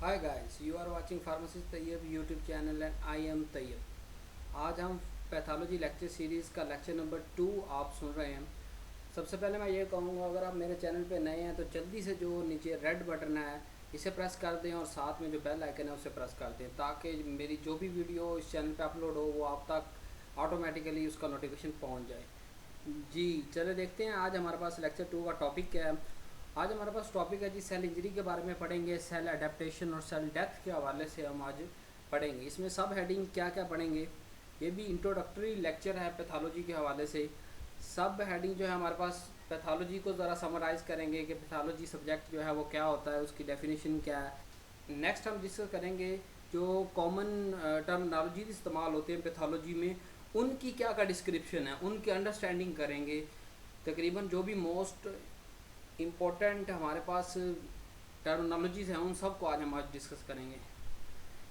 Hi guys, you are watching pharmacist Tayyab YouTube channel and I am Tayyab. आज हम pathology lecture series का lecture number 2 आप सुन रहे हैं। सबसे पहले मैं ये कहूँगा, अगर आप मेरे चैनल पे नए हैं तो जल्दी से जो नीचे रेड बटन है इसे प्रेस कर दें और साथ में जो बेल आइकन है उसे प्रेस कर दें, ताकि मेरी जो भी वीडियो इस चैनल पे अपलोड हो वो आप तक ऑटोमेटिकली उसका नोटिफिकेशन पहुँच जाए। जी चले देखते हैं आज हमारे पास लेक्चर 2 का टॉपिक क्या है। आज हमारे पास टॉपिक है जी सेल इंजरी के बारे में पढ़ेंगे, सेल अडेप्टेशन और सेल डेथ के हवाले से हम आज पढ़ेंगे। इसमें सब हेडिंग क्या क्या पढ़ेंगे, ये भी इंट्रोडक्टरी लेक्चर है पैथोलॉजी के हवाले से। सब हेडिंग जो है हमारे पास पैथोलॉजी को ज़रा समराइज़ करेंगे कि पैथोलॉजी सब्जेक्ट जो है वो क्या होता है, उसकी डेफिनेशन क्या है। नेक्स्ट हम डिस्कस करेंगे जो कॉमन टर्मिनोलॉजी इस्तेमाल होते हैं पैथोलॉजी में, उनकी क्या का डिस्क्रिप्शन है, उनकी अंडरस्टैंडिंग करेंगे। तकरीबन जो भी मोस्ट इम्पोर्टेंट हमारे पास टर्मिनोलॉजीज़ हैं उन सब को आज हम डिस्कस करेंगे।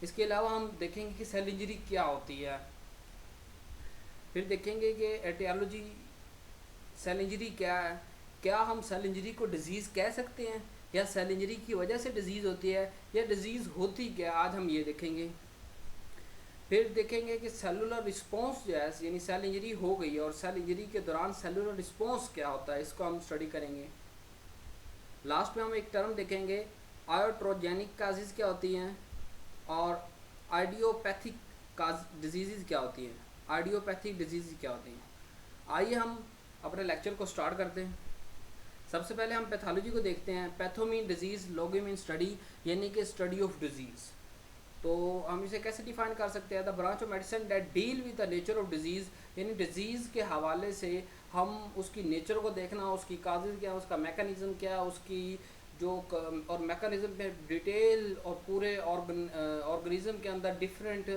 इसके अलावा हम देखेंगे कि सेल इंजरी क्या होती है, फिर देखेंगे कि एटियोलॉजी सेल इंजरी क्या है, क्या हम सेल इंजरी को डिजीज़ कह सकते हैं या सेल इंजरी की वजह से डिजीज़ होती है या डिजीज़ होती क्या, आज हम ये देखेंगे। फिर देखेंगे कि सेलुलर रिस्पॉन्स जो है, यानी सेल इंजरी हो गई और सेल इंजरी के दौरान सेलुलर रिस्पॉन्स क्या होता है, इसको हम स्टडी करेंगे। लास्ट में हम एक टर्म देखेंगे, आयोट्रोजेनिक काजेज क्या होती हैं और आइडियोपैथिक डिजीज़ क्या होती हैं, आइडियोपैथिक डिजीज़ क्या होती हैं। आइए हम अपने लेक्चर को स्टार्ट करते हैं। सबसे पहले हम पैथोलॉजी को देखते हैं। पैथो मीन डिजीज़, लोगो मीन स्टडी, यानी कि स्टडी ऑफ डिजीज़। तो हम इसे कैसे डिफाइन कर सकते हैं, the branch of medicine that deal with the nature of disease, यानी डिजीज़ के हवाले से हम उसकी नेचर को देखना, उसकी काजेज़ क्या है, उसका मैकेनिज़्म क्या है, उसकी जो और मैकेनिज़्म में डिटेल और पूरे ऑर्गेनिज्म के अंदर डिफरेंट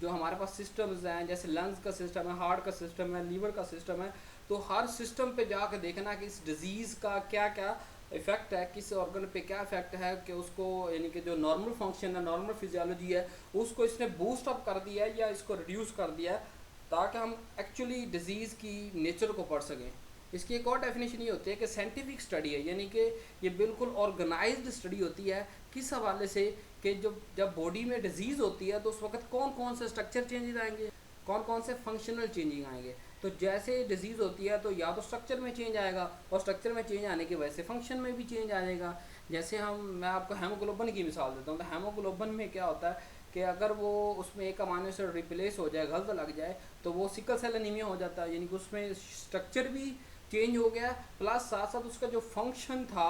जो हमारे पास सिस्टम्स हैं, जैसे लंग्स का सिस्टम है, हार्ट का सिस्टम है, लीवर का सिस्टम है, तो हर सिस्टम पे जाकर देखना कि इस डिज़ीज़ का क्या क्या इफ़ेक्ट है, किस ऑर्गन पे क्या इफेक्ट है, कि उसको यानी कि जो नॉर्मल फंक्शन है, नॉर्मल फिजियोलॉजी है, उसको इसने बूस्ट अप कर दिया है या इसको रिड्यूस कर दिया है, ताकि हम एक्चुअली डिज़ीज़ की नेचर को पढ़ सकें। इसकी एक और डेफिनेशन ये होती है कि साइंटिफिक स्टडी है, यानी कि ये बिल्कुल ऑर्गेनाइज्ड स्टडी होती है। किस हवाले से कि जब बॉडी में डिजीज़ होती है तो उस वक्त कौन कौन से स्ट्रक्चर चेंजेस आएंगे, कौन कौन से फंक्शनल चेंजिंग आएंगे। तो जैसे डिजीज़ होती है तो या तो स्ट्रक्चर में चेंज आएगा, और स्ट्रक्चर में चेंज आने की वजह से फंक्शन में भी चेंज आ जाएगा। जैसे मैं आपको हेमोग्लोबिन की मिसाल देता हूँ, तो हेमोग्लोबिन में क्या होता है कि अगर वो उसमें एक अमाइनो एसिड रिप्लेस हो जाए, गलत लग जाए, तो वो सिकल सेल एनीमिया हो जाता है, यानी कि उसमें स्ट्रक्चर भी चेंज हो गया, प्लस साथ साथ उसका जो फंक्शन था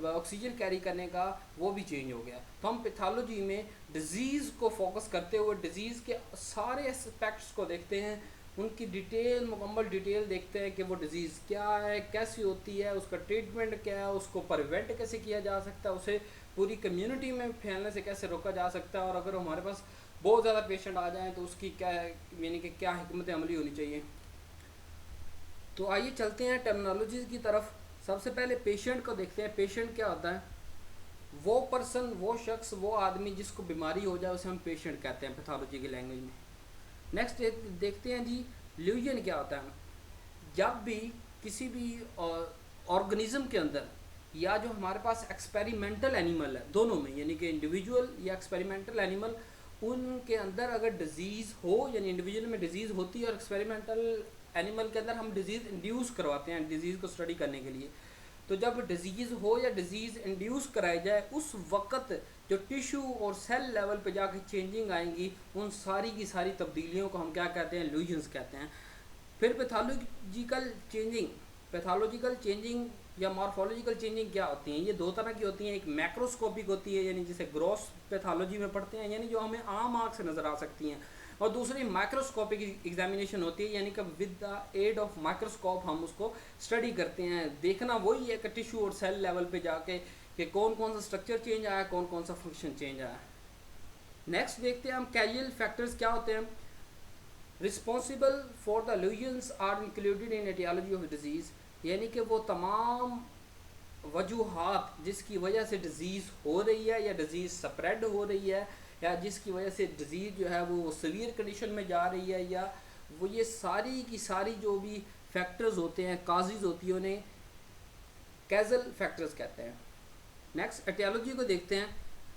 ऑक्सीजन कैरी करने का वो भी चेंज हो गया। तो हम पैथोलॉजी में डिजीज़ को फोकस करते हुए डिजीज़ के सारे एस्पेक्ट्स को देखते हैं, उनकी डिटेल, मुकम्मल डिटेल देखते हैं कि वो डिज़ीज़ क्या है, कैसी होती है, उसका ट्रीटमेंट क्या है, उसको प्रिवेंट कैसे किया जा सकता है, उसे पूरी कम्युनिटी में फैलने से कैसे रोका जा सकता है, और अगर हमारे पास बहुत ज़्यादा पेशेंट आ जाएँ तो उसकी क्या यानी कि क्या हिकमत अमली होनी चाहिए। तो आइए चलते हैं टर्मिनोलॉजी की तरफ। सबसे पहले पेशेंट को देखते हैं। पेशेंट क्या होता है, वो पर्सन, वो शख्स, वो आदमी जिसको बीमारी हो जाए उसे हम पेशेंट कहते हैं पैथोलॉजी की लैंग्वेज में। नेक्स्ट देखते हैं जी, ल्यूजन क्या होता है। जब भी किसी भी ऑर्गेनिज्म के अंदर या जो हमारे पास एक्सपेरिमेंटल एनिमल है, दोनों में, यानी कि इंडिविजुअल या एक्सपेरिमेंटल एनिमल, उनके अंदर अगर डिजीज़ हो, यानी इंडिविजुअल में डिजीज़ होती है और एक्सपेरिमेंटल एनिमल के अंदर हम डिजीज़ इंड्यूस करवाते हैं डिजीज़ को स्टडी करने के लिए, तो जब डिजीज़ हो या डिजीज़ इंड्यूस कराई जाए उस वक़्त जो टिश्यू और सेल लेवल पे जाके चेंजिंग आएंगी, उन सारी की सारी तब्दीलियों को हम क्या कहते हैं, ल्यूजन्स कहते हैं। फिर पैथोलॉजिकल चेंजिंग या मॉर्फोलॉजिकल चेंजिंग क्या होती हैं, ये दो तरह की होती हैं। एक मैक्रोस्कोपिक होती है, यानी जिसे ग्रॉस पैथोलॉजी में पढ़ते हैं, यानी जो हमें आम आँख से नज़र आ सकती हैं, और दूसरी माइक्रोस्कोपिक एग्जामिनेशन होती है, यानी कि with the aid of microscope हम उसको स्टडी करते हैं। देखना वही है कि टिश्यू और सेल लेवल पे जाके कि कौन कौन सा स्ट्रक्चर चेंज आया, कौन कौन सा फंक्शन चेंज आया। नेक्स्ट देखते हैं हम कैजियल फैक्टर्स क्या होते हैं। Responsible for the lesions are included in aetiology of disease, यानी कि वो तमाम वजूहात जिसकी वजह से डिज़ीज़ हो रही है या डिज़ीज़ स्प्रेड हो रही है या जिसकी वजह से डिज़ीज़ जो है वो सीवियर कंडीशन में जा रही है, या वो ये सारी की सारी जो भी फैक्टर्स होते हैं, काजेज़ होती हैं, उन्हें कैजल फैक्टर्स कहते हैं। नेक्स्ट एटियोलॉजी को देखते हैं।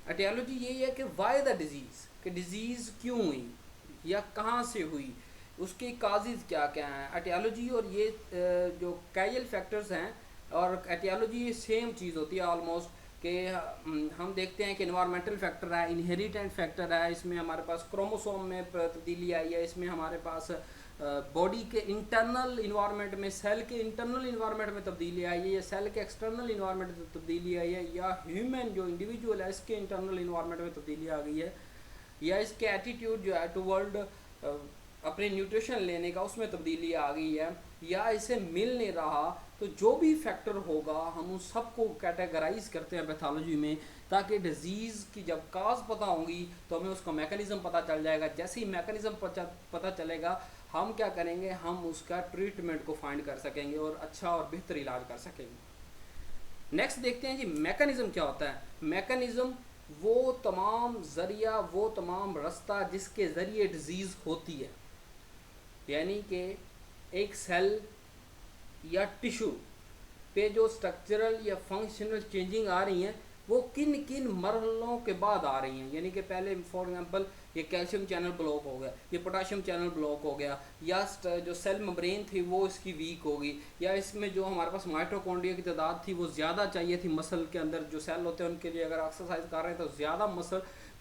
एटियोलॉजी यही है कि वाई द डिजीज़, कि डिजीज़ क्यों हुई या कहाँ से हुई, उसके काजिज़ क्या क्या हैं। एटियोलॉजी और ये जो कैजल फैक्टर्स हैं और एटियोलॉजी ये सेम चीज़ होती है ऑलमोस्ट, कि हम देखते हैं कि इन्वायरमेंटल फैक्टर है, इनहेरिटेंट फैक्टर है, इसमें हमारे पास क्रोमोसोम में तब्दीली आई है, इसमें हमारे पास बॉडी के इंटरनल इन्वायरमेंट में, सेल के इंटरनल इन्वायरमेंट में तब्दीली आई है, या सेल के एक्सटर्नल इन्वायरमेंट में तब्दीली आई है, या ह्यूमन जो इंडिविजुअल है इसके इंटरनल इन्वायरमेंट में तब्दीली आ गई है, या इसके एटीट्यूड जो है टुवर्ड अपने न्यूट्रिशन लेने का उसमें तब्दीली आ गई है, या इसे मिल नहीं रहा। तो जो भी फैक्टर होगा हम उन सबको कैटेगराइज करते हैं पैथोलॉजी में, ताकि डिजीज़ की जब काज पता होंगी तो हमें उसका मैकेनिज़्म पता चल जाएगा। जैसे ही मैकेनिज़्म पता चलेगा हम क्या करेंगे, हम उसका ट्रीटमेंट को फाइंड कर सकेंगे और अच्छा और बेहतर इलाज कर सकेंगे। नेक्स्ट देखते हैं जी मैकेनिज़्म क्या होता है। मैकेनिज़्म वो तमाम ज़रिया, वो तमाम रास्ता जिसके ज़रिए डिजीज़ होती है, यानी कि एक सेल या टिश्यू पे जो स्ट्रक्चरल या फंक्शनल चेंजिंग आ रही हैं वो किन किन मरहलों के बाद आ रही हैं। यानी कि पहले फॉर एग्जांपल ये कैल्शियम चैनल ब्लॉक हो गया, ये पोटाशियम चैनल ब्लॉक हो गया, या जो सेल मेम्ब्रेन थी वो इसकी वीक होगी, या इसमें जो हमारे पास माइटोकॉन्ड्रिया की तादाद थी वो ज़्यादा चाहिए थी मसल के अंदर जो सेल होते हैं उनके लिए। अगर एक्सरसाइज कर रहे हैं तो ज़्यादा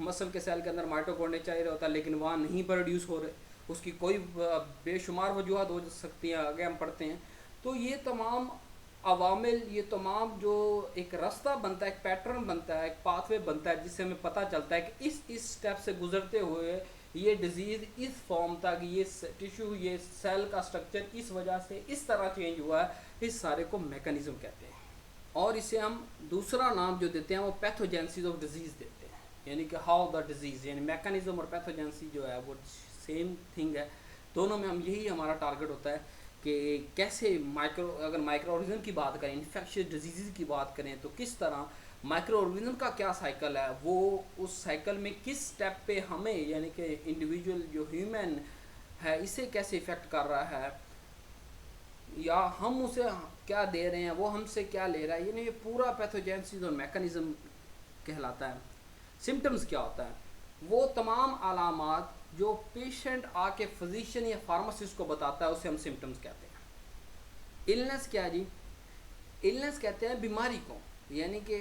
मसल के सेल के अंदर माइटोकॉन्ड्रिया चाहिए होता है, लेकिन वहाँ नहीं प्रोड्यूस हो रहे। उसकी कोई बेशुमार वजूहत हो सकती हैं, आगे हम पढ़ते हैं। तो ये तमाम अवामिल, ये तमाम जो एक रास्ता बनता है, एक पैटर्न बनता है, एक पाथवे बनता है, जिससे हमें पता चलता है कि इस स्टेप से गुजरते हुए ये डिजीज़ इस फॉर्म तक, ये टिश्यू, ये सेल का स्ट्रक्चर इस वजह से इस तरह चेंज हुआ है। इस सारे को मैकेनिज्म कहते हैं। और इसे हम दूसरा नाम जो देते हैं वो पैथोजेनेसिस ऑफ डिजीज़ देते हैं, यानी कि हाउ द डिजीज़, यानी मैकेनिज्म और पैथोजेनेसिस जो है वो सेम थिंग है। दोनों में हम यही हमारा टारगेट होता है कि कैसे अगर माइक्रो ऑर्गेनिज्म की बात करें, इन्फेक्शियस डिजीज़ की बात करें, तो किस तरह माइक्रो ऑर्गेनिज्म का क्या साइकिल है, वो उस साइकिल में किस स्टेप पे हमें, यानी कि इंडिविजुअल जो ह्यूमन है इसे कैसे इफ़ेक्ट कर रहा है, या हम उसे क्या दे रहे हैं, वो हमसे क्या ले रहा है, यानी ये पूरा पैथोजेनेसिस और मैकेनिज्म कहलाता है। सिम्टम्स क्या होता है, वो तमाम अलामात जो पेशेंट आके फिजिशियन या फार्मासिस्ट को बताता है उसे हम सिम्टम्स कहते हैं। इलनेस क्या है जी, इलनेस कहते हैं बीमारी को, यानी कि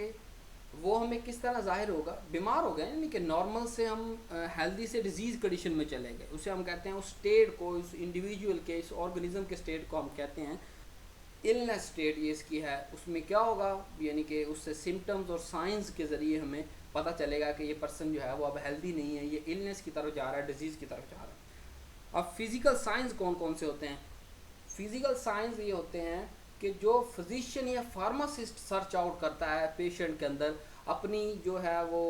वो हमें किस तरह जाहिर होगा, बीमार हो गए यानी कि नॉर्मल से हम हेल्दी से डिजीज़ कंडीशन में चले गए, उसे हम कहते हैं उस स्टेट को, उस इंडिविजुअल के, इस ऑर्गेनिज्म के स्टेट को हम कहते हैं इलनेस स्टेट। ये इसकी है, उसमें क्या होगा, यानी कि उससे सिम्टम्स और साइंस के ज़रिए हमें पता चलेगा कि ये पर्सन जो है वो अब हेल्दी नहीं है, ये इलनेस की तरफ जा रहा है, डिजीज़ की तरफ जा रहा है। अब फिज़िकल साइंस कौन कौन से होते हैं। फिज़िकल साइंस ये होते हैं कि जो फिजिशियन या फार्मासिस्ट सर्च आउट करता है पेशेंट के अंदर, अपनी जो है वो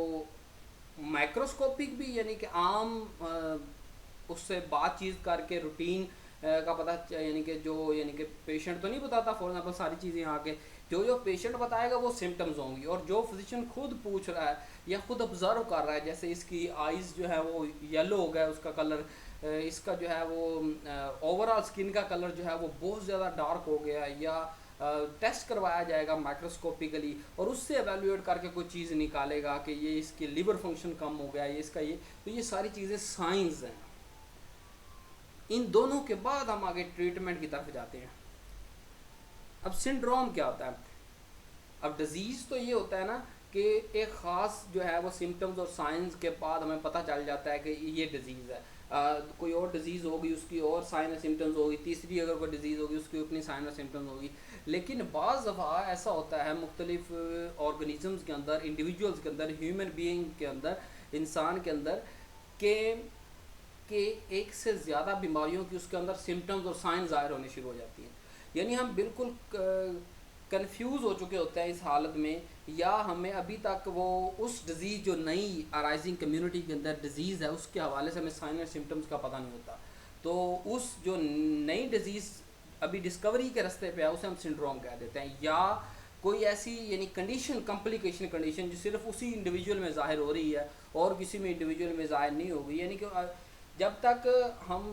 माइक्रोस्कोपिक भी, यानी कि आम उससे बातचीत करके रूटीन का पता, यानी कि पेशेंट तो नहीं बताता फॉर एग्जाम्पल सारी चीज़ें यहाँ के, जो पेशेंट बताएगा वो सिम्टम्स होंगी, और जो फिजिशियन खुद पूछ रहा है या खुद ऑब्जर्व कर रहा है, जैसे इसकी आइज़ जो है वो येलो हो गया उसका कलर, इसका जो है वो ओवरऑल स्किन का कलर जो है वो बहुत ज़्यादा डार्क हो गया, या टेस्ट करवाया जाएगा माइक्रोस्कोपिकली और उससे एवेल्यूएट करके कोई चीज़ निकालेगा कि ये इसके लिवर फंक्शन कम हो गया, ये इसका ये, तो ये सारी चीज़ें साइंस हैं। इन दोनों के बाद हम आगे ट्रीटमेंट की तरफ जाते हैं। अब सिंड्रोम क्या होता है। अब डिजीज़ तो ये होता है ना कि एक ख़ास जो है वो सिम्टम्स और साइंस के बाद हमें पता चल जाता है कि ये डिज़ीज़ है। कोई और डिज़ीज़ होगी उसकी और साइन और सिम्टम्स होगी, तीसरी अगर कोई डिज़ीज़ होगी उसकी अपनी साइन और सिम्टम्स होगी। लेकिन बाज़ दफ़ा ऐसा होता है मुख्तलिफ ऑर्गेनिज़म्स के अंदर, इंडिविजुअल्स के अंदर, ह्यूमन बीइंग के अंदर, इंसान के अंदर, कि एक से ज़्यादा बीमारियों की उसके अंदर सिम्टम्स और साइन ज़ाहिर होने शुरू हो जाती हैं। यानी हम बिल्कुल कंफ्यूज हो चुके होते हैं इस हालत में, या हमें अभी तक वो उस डिज़ीज़ जो नई अराइजिंग कम्युनिटी के अंदर डिज़ीज़ है उसके हवाले से हमें साइन और सिम्टम्स का पता नहीं होता। तो उस जो नई डिज़ीज़ अभी डिस्कवरी के रास्ते पे है उसे हम सिंड्रोम कह देते हैं, या कोई ऐसी यानी कंडीशन, कॉम्प्लिकेशन कंडीशन जो सिर्फ उसी इंडिविजुअल में ज़ाहिर हो रही है और किसी में इंडिविजुअल में ज़ाहिर नहीं होगी। यानी कि जब तक हम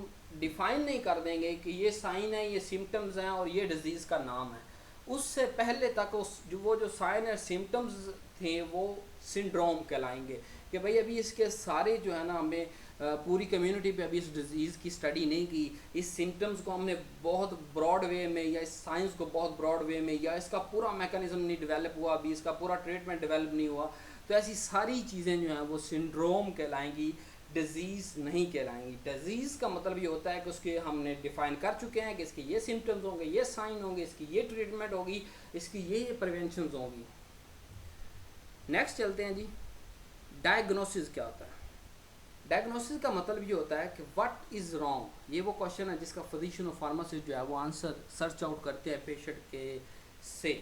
डिफ़ाइन नहीं कर देंगे कि ये साइन है, ये सिम्टम्स हैं और ये डिज़ीज़ का नाम है, उससे पहले तक वो जो साइन और सिम्टम्स थे वो सिंड्रोम कहलाएंगे। कि भाई अभी इसके सारे जो है ना, हमें पूरी कम्युनिटी पे अभी इस डिज़ीज़ की स्टडी नहीं की, इस सिम्टम्स को हमने बहुत ब्रॉड वे में, या इस साइंस को बहुत ब्रॉड वे में, या इसका पूरा मैकेनिज्म नहीं डेवलप हुआ, अभी इसका पूरा ट्रीटमेंट डेवलप नहीं हुआ, तो ऐसी सारी चीज़ें जो हैं वो सिंड्रोम कहलाएंगी, डिज़ीज़ नहीं कहलाएंगी। डिज़ीज़ का मतलब ये होता है कि उसके हमने डिफ़ाइन कर चुके हैं कि इसके ये सिम्टम्स होंगे, ये साइन होंगे, इसकी ये ट्रीटमेंट होगी, इसकी ये प्रिवेंशन होंगी। नेक्स्ट चलते हैं जी, डायग्नोसिस क्या होता है। डायग्नोसिस का मतलब ये होता है कि व्हाट इज़ रॉन्ग। ये वो क्वेश्चन है जिसका फिजिशियन और फार्मासिस्ट जो है वो आंसर सर्च आउट करते हैं पेशेंट के से,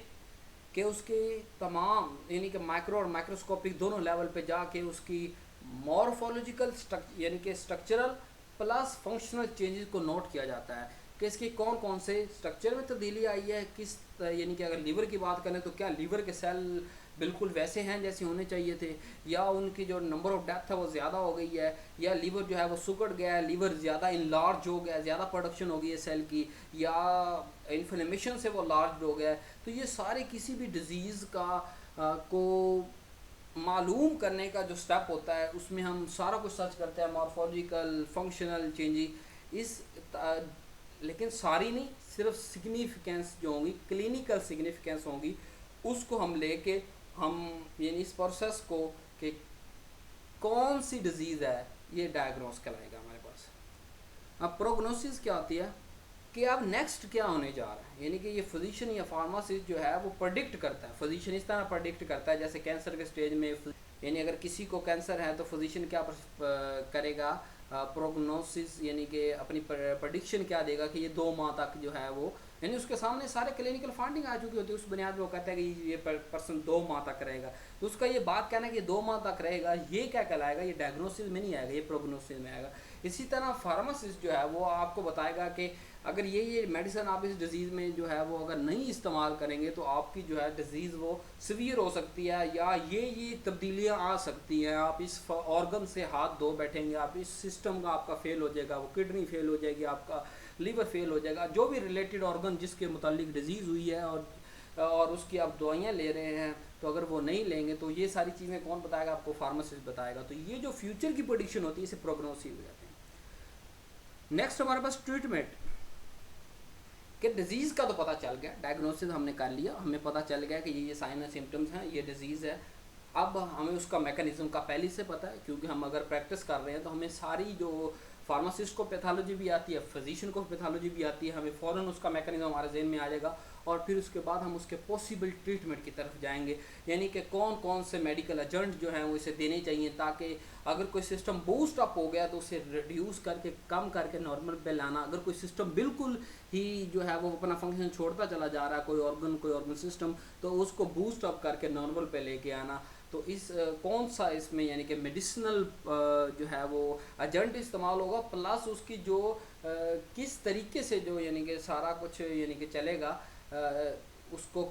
कि उसके तमाम यानी कि माइक्रो और माइक्रोस्कोपिक दोनों लेवल पे जाके उसकी मॉर्फोलॉजिकल यानी कि स्ट्रक्चरल प्लस फंक्शनल चेंजेस को नोट किया जाता है कि इसके कौन कौन से स्ट्रक्चर में तब्दीली आई है, किस यानी कि अगर लीवर की बात करें तो क्या लीवर के सेल बिल्कुल वैसे हैं जैसे होने चाहिए थे, या उनकी जो नंबर ऑफ डेथ है वो ज़्यादा हो गई है, या लीवर जो है वो सुकड़ गया है, लीवर ज़्यादा इनलार्ज हो गया है, ज़्यादा प्रोडक्शन हो गई है सेल की, या इन्फ्लेमेशन से वो लार्ज हो गया है। तो ये सारे किसी भी डिज़ीज़ का को मालूम करने का जो स्टेप होता है उसमें हम सारा कुछ सर्च करते हैं, मॉर्फोलॉजिकल फंक्शनल चेंजेस इस लेकिन सारी नहीं, सिर्फ सिग्निफिकेंस जो होंगी, क्लिनिकल सिग्निफिकेंस होंगी, उसको हम लेके हम यानी इस प्रोसेस को कि कौन सी डिजीज़ है ये डायग्नोस कराएगा हमारे पास। अब प्रोग्नोसिस क्या होती है कि अब नेक्स्ट क्या होने जा रहा है, यानी कि ये फिजिशियन या फार्मासिस्ट जो है वो प्रेडिक्ट करता है। फिजिशियन इस तरह प्रेडिक्ट करता है जैसे कैंसर के स्टेज में, यानी अगर किसी को कैंसर है तो फिजिशियन क्या करेगा, प्रोग्नोसिस यानी कि अपनी प्रेडिक्शन क्या देगा कि ये 2 माह तक जो है वो, यानी उसके सामने सारे क्लिनिकल फाइंडिंग आ चुकी होती है, उस बुनियाद पर वो कहता है कि ये पर्सन 2 माह तक रहेगा। तो उसका ये बात कहना है कि 2 माह तक रहेगा, ये क्या कहलाएगा, ये डायग्नोसिस में नहीं आएगा, ये प्रोग्नोसिस में आएगा। इसी तरह फार्मासिस्ट जो है वो आपको बताएगा कि अगर ये मेडिसिन आप इस डिज़ीज़ में जो है वो अगर नहीं इस्तेमाल करेंगे तो आपकी जो है डिज़ीज़ वो सीवियर हो सकती है, या ये तब्दीलियाँ आ सकती हैं, आप इस ऑर्गन से हाथ धो बैठेंगे, आप इस सिस्टम का आपका फेल हो जाएगा, वो किडनी फेल हो जाएगी, आपका लीवर फेल हो जाएगा, जो भी रिलेटेड ऑर्गन जिसके मुतालिक डिज़ीज़ हुई है और उसकी आप दवाइयाँ ले रहे हैं, तो अगर वो नहीं लेंगे तो ये सारी चीज़ें कौन बताएगा, आपको फार्मासिस्ट बताएगा। तो ये जो फ्यूचर की प्रेडिक्शन होती है इसे प्रोग्नोसिस हो जाते हैं। नेक्स्ट हमारे पास ट्रीटमेंट, कि डिज़ीज़ का तो पता चल गया, डायग्नोसिस हमने कर लिया, हमें पता चल गया कि ये साइन एंड सिम्टम्स हैं, ये डिज़ीज़ है। अब हमें उसका मैकेनिज्म का पहले से पता है, क्योंकि हम अगर प्रैक्टिस कर रहे हैं तो हमें सारी जो फार्मासिस्ट को पैथोलॉजी भी आती है, फिजिशियन को पैथोलॉजी भी आती है, हमें फ़ौरन उसका मैकेनिज्म हमारे जहन में आ जाएगा, और फिर उसके बाद हम उसके पॉसिबल ट्रीटमेंट की तरफ जाएंगे, यानी कि कौन कौन से मेडिकल एजेंट जो हैं वो इसे देने चाहिए, ताकि अगर कोई सिस्टम बूस्ट अप हो गया तो उसे रिड्यूस करके कम करके नॉर्मल पे लाना, अगर कोई सिस्टम बिल्कुल ही जो है वो अपना फंक्शन छोड़ता चला जा रहा है, कोई ऑर्गन सिस्टम, तो उसको बूस्ट अप करके नॉर्मल पे लेके आना। तो इस कौन सा इसमें यानी कि मेडिसिनल जो है वो एजेंट इस्तेमाल होगा, प्लस उसकी जो किस तरीके से जो यानी कि सारा कुछ यानी कि चलेगा, उसको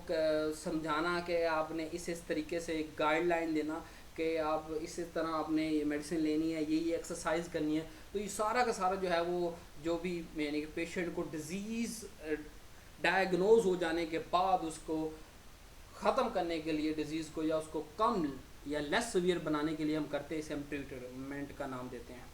समझाना कि आपने इस तरीके से एक गाइडलाइन देना कि आप इस तरह आपने ये मेडिसिन लेनी है, ये एक्सरसाइज करनी है। तो ये सारा का सारा जो है वो जो भी यानी कि पेशेंट को डिज़ीज़ डायग्नोज हो जाने के बाद उसको ख़त्म करने के लिए डिज़ीज़ को, या उसको कम या लेस सीवियर बनाने के लिए हम करते हैं, इसे हम ट्रीटमेंट का नाम देते हैं।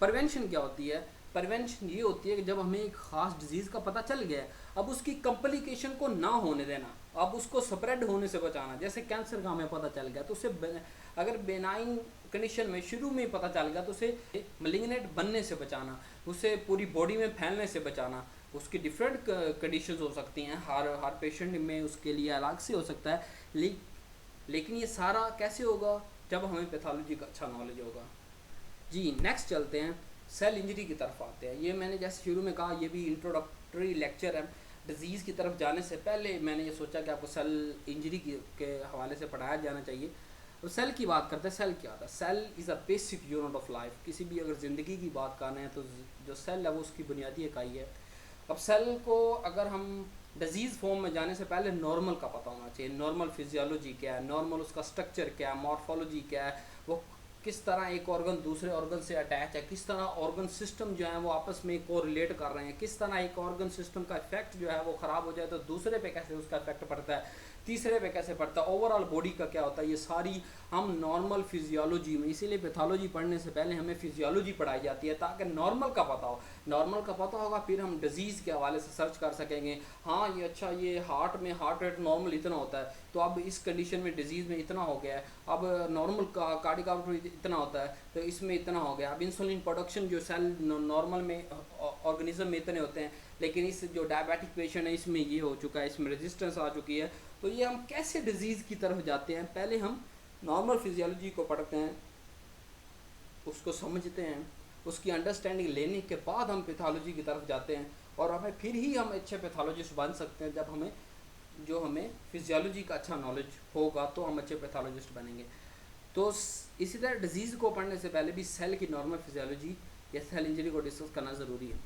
प्रिवेंशन क्या होती है, प्रिवेंशन ये होती है कि जब हमें एक ख़ास डिज़ीज़ का पता चल गया है, अब उसकी कम्प्लिकेशन को ना होने देना, अब उसको स्प्रेड होने से बचाना। जैसे कैंसर का हमें पता चल गया तो उसे अगर बेनाइन कंडीशन में शुरू में ही पता चल गया तो उसे मलिग्नेंट बनने से बचाना, उसे पूरी बॉडी में फैलने से बचाना। उसकी डिफरेंट कंडीशंस हो सकती हैं, हर पेशेंट में उसके लिए अलग से हो सकता है, लेकिन ये सारा कैसे होगा, जब हमें पैथोलॉजी का अच्छा नॉलेज होगा। जी नेक्स्ट चलते हैं, सेल इंजरी की तरफ आते हैं। ये मैंने जैसे शुरू में कहा, ये भी इंट्रोडक्टरी लेक्चर है। डिज़ीज़ की तरफ जाने से पहले मैंने ये सोचा कि आपको सेल इंजरी के हवाले से पढ़ाया जाना चाहिए। तो सेल की बात करते हैं, सेल क्या होता है। Cell is a basic unit of life. किसी भी अगर ज़िंदगी की बात करना है तो जो सेल है वो उसकी बुनियादी इकाई है। अब सेल को अगर हम डिजीज़ फॉर्म में जाने से पहले नॉर्मल का पता होना चाहिए, नॉर्मल फिजियोलॉजी क्या है, नॉर्मल उसका स्ट्रक्चर क्या है, मॉर्फोलॉजी क्या है, वो किस तरह एक ऑर्गन दूसरे ऑर्गन से अटैच है, किस तरह ऑर्गन सिस्टम जो है वो आपस में कोरिलेट कर रहे हैं, किस तरह एक ऑर्गन सिस्टम का इफेक्ट जो है वो ख़राब हो जाए तो दूसरे पे कैसे उसका इफेक्ट पड़ता है, तीसरे पे कैसे पड़ता है, ओवरऑल बॉडी का क्या होता है, ये सारी हम नॉर्मल फिजियोलॉजी में, इसीलिए पैथोलॉजी पढ़ने से पहले हमें फिजियोलॉजी पढ़ाई जाती है ताकि नॉर्मल का पता हो। नॉर्मल का पता होगा फिर हम डिजीज़ के हवाले से सर्च कर सकेंगे। हाँ ये अच्छा, ये हार्ट में हार्ट रेट नॉर्मल इतना होता है, तो अब इस कंडीशन में डिजीज़ में इतना हो गया है, अब नॉर्मल का कार्डियक आउटपुट इतना होता है तो इसमें इतना हो गया। अब इंसुलिन प्रोडक्शन जो सेल नॉर्मल में ऑर्गेनिज्म में इतने होते हैं, लेकिन इस जो डायबिटिक पेशेंट है इसमें ये हो चुका है, इसमें रेजिस्टेंस आ चुकी है। तो ये हम कैसे डिजीज़ की तरफ जाते हैं, पहले हम नॉर्मल फिजियोलॉजी को पढ़ते हैं, उसको समझते हैं, उसकी अंडरस्टैंडिंग लेने के बाद हम पैथोलॉजी की तरफ जाते हैं, और हमें फिर ही हम अच्छे पैथोलॉजिस्ट बन सकते हैं जब हमें फिजियोलॉजी का अच्छा नॉलेज होगा तो हम अच्छे पैथोलॉजिस्ट बनेंगे। तो इसी तरह डिजीज़ को पढ़ने से पहले भी सेल की नॉर्मल फिजियोलॉजी या सेल इंजरी को डिस्कस करना ज़रूरी है।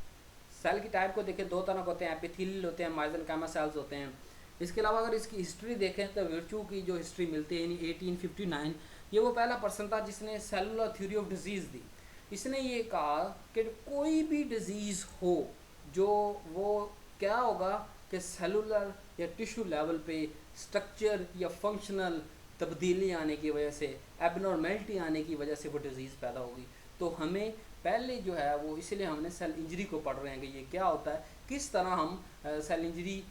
सेल की टाइप को देखें, दो तरह के होते हैं, एपिथेलियल होते हैं, मेसेंकाइमल सेल्स होते हैं। इसके अलावा अगर इसकी हिस्ट्री देखें तो विर्चू की जो हिस्ट्री मिलती है यानी 1859, ये वो पहला पर्सन था जिसने सेलुलर थ्योरी ऑफ डिजीज़ दी। इसने ये कहा कि कोई भी डिजीज़ हो जो वो क्या होगा कि सेलुलर या टिश्यू लेवल पे स्ट्रक्चर या फंक्शनल तब्दीली आने की वजह से, एबनॉर्मेलिटी आने की वजह से वो डिज़ीज़ पैदा होगी। तो हमें पहले जो है वो, इसलिए हमने सेल इंजरी को पढ़ रहे हैं कि ये क्या होता है, किस तरह हम सेल इंजरी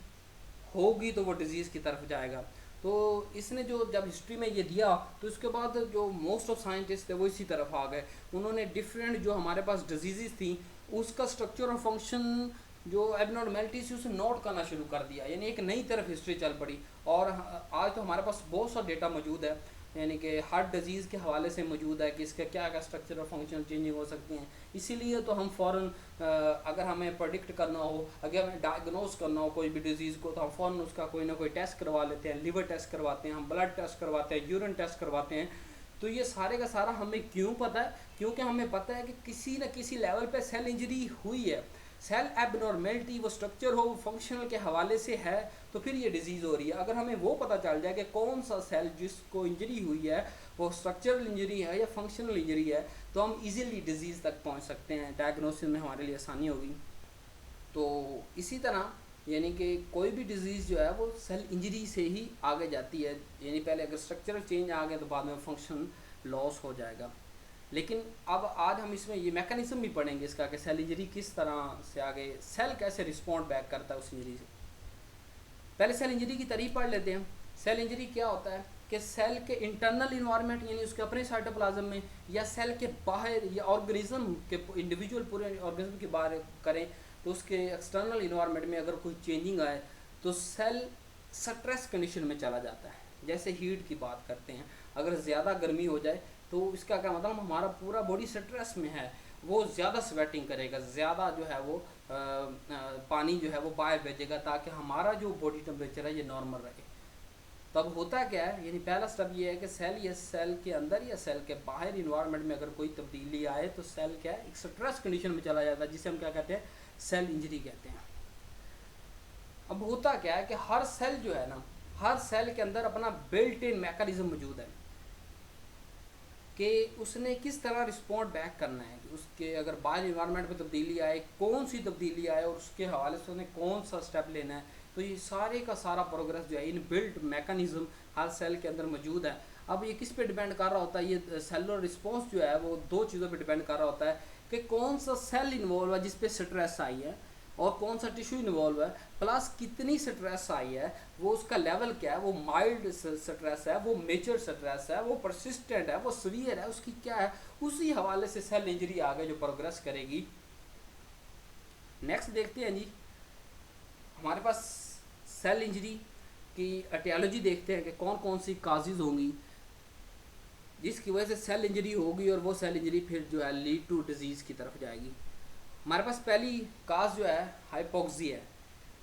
होगी तो वो डिज़ीज़ की तरफ जाएगा। तो इसने जो जब हिस्ट्री में ये दिया तो इसके बाद जो मोस्ट ऑफ साइंटिस्ट थे वो इसी तरफ आ गए। उन्होंने डिफरेंट जो हमारे पास डिजीज़ थी उसका स्ट्रक्चर और फंक्शन जो एबनॉर्मेलिटी थी उसे नोट करना शुरू कर दिया, यानी एक नई तरफ हिस्ट्री चल पड़ी। और आज तो हमारे पास बहुत सा डेटा मौजूद है, यानी कि हर डिजीज़ के हवाले से मौजूद है कि इसका क्या क्या स्ट्रक्चर और फंक्शन चेंजिंग हो सकती हैं। इसीलिए तो हम फ़ौरन अगर हमें प्रेडिक्ट करना हो, अगर हमें डायग्नोस करना हो कोई भी डिज़ीज़ को, तो हम फ़ौरन उसका कोई ना कोई टेस्ट करवा लेते हैं, लिवर टेस्ट करवाते हैं, हम ब्लड टेस्ट करवाते हैं, यूरिन टेस्ट करवाते हैं। तो ये सारे का सारा हमें क्यों पता है? क्योंकि हमें पता है कि किसी न किसी लेवल पे सेल इंजरी हुई है, सेल एबनॉर्मेलिटी वो स्ट्रक्चर हो, फंक्शनल के हवाले से है, तो फिर ये डिजीज़ हो रही है। अगर हमें वो पता चल जाए कि कौन सा सेल जिसको इंजरी हुई है वो स्ट्रक्चरल इंजरी है या फंक्शनल इंजरी है, तो हम इजीली डिजीज़ तक पहुंच सकते हैं, डायग्नोसिस में हमारे लिए आसानी होगी। तो इसी तरह यानी कि कोई भी डिज़ीज़ जो है वो सेल इंजरी से ही आगे जाती है, यानी पहले अगर स्ट्रक्चरल चेंज आ गया तो बाद में फंक्शन लॉस हो जाएगा। लेकिन अब आज हम इसमें ये मैकेनिज्म भी पढ़ेंगे इसका कि सेल इंजरी किस तरह से आगे, सेल कैसे रिस्पॉन्ड बैक करता है उस इंजरी से। पहले सेल इंजरी की तारीफ पढ़ लेते हैं। सेल इंजरी क्या होता है कि सेल के इंटरनल इन्वायरमेंट यानी उसके अपने साइटोप्लाज्म में, या सेल के बाहर, या ऑर्गेनिज्म के इंडिविजुअल पूरे ऑर्गेनिज्म की बात करें तो उसके एक्सटर्नल इन्वायरमेंट में अगर कोई चेंजिंग आए तो सेल स्ट्रेस कंडीशन में चला जाता है। जैसे हीट की बात करते हैं, अगर ज़्यादा गर्मी हो जाए तो इसका क्या मतलब, हमारा पूरा बॉडी स्ट्रेस में है, वो ज़्यादा स्वेटिंग करेगा, ज़्यादा जो है वो पानी जो है वो बाहर भेजेगा ताकि हमारा जो बॉडी टेम्परेचर है ये नॉर्मल रहे। तब होता क्या है, यानी पहला स्टेप ये है कि सेल या सेल के अंदर या सेल के बाहर इन्वायरमेंट में अगर कोई तब्दीली आए तो सेल क्या है, एक स्ट्रेस कंडीशन में चला जाता है, जिसे हम क्या कहते हैं, सेल इंजरी कहते हैं। अब होता क्या है कि हर सेल जो है ना, हर सेल के अंदर अपना बिल्ट इन मैकेनिज्म मौजूद है कि उसने किस तरह रिस्पॉन्ड बैक करना है, कि उसके अगर बाहर इन्वायरमेंट में तब्दीली आए, कौन सी तब्दीली आए और उसके हवाले से उसने कौन सा स्टेप लेना है। तो ये सारे का सारा प्रोग्रेस जो है इन बिल्ट मैकेनिज्म हर सेल के अंदर मौजूद है। अब ये किस पे डिपेंड कर रहा होता है, ये सेलुलर रिस्पॉन्स जो है वो दो चीज़ों पे डिपेंड कर रहा होता है कि कौन सा सेल इन्वॉल्व है जिस पे स्ट्रेस आई है, और कौन सा टिश्यू इन्वॉल्व है, प्लस कितनी स्ट्रेस आई है, वो उसका लेवल क्या है, वो माइल्ड स्ट्रेस है, वो मेजर स्ट्रेस है, वो परसिस्टेंट है, वो सीवियर है, उसकी क्या है, उसी हवाले से सेल इंजरी आगे जो प्रोग्रेस करेगी। नेक्स्ट देखते हैं जी, हमारे पास सेल इंजरी की एटियोलॉजी देखते हैं कि कौन कौन सी काजेज़ होंगी जिसकी वजह से सेल इंजरी होगी, और वो सेल इंजरी फिर जो है लीड टू डिजीज़ की तरफ जाएगी। हमारे पास पहली काज जो है हाइपोक्सी है।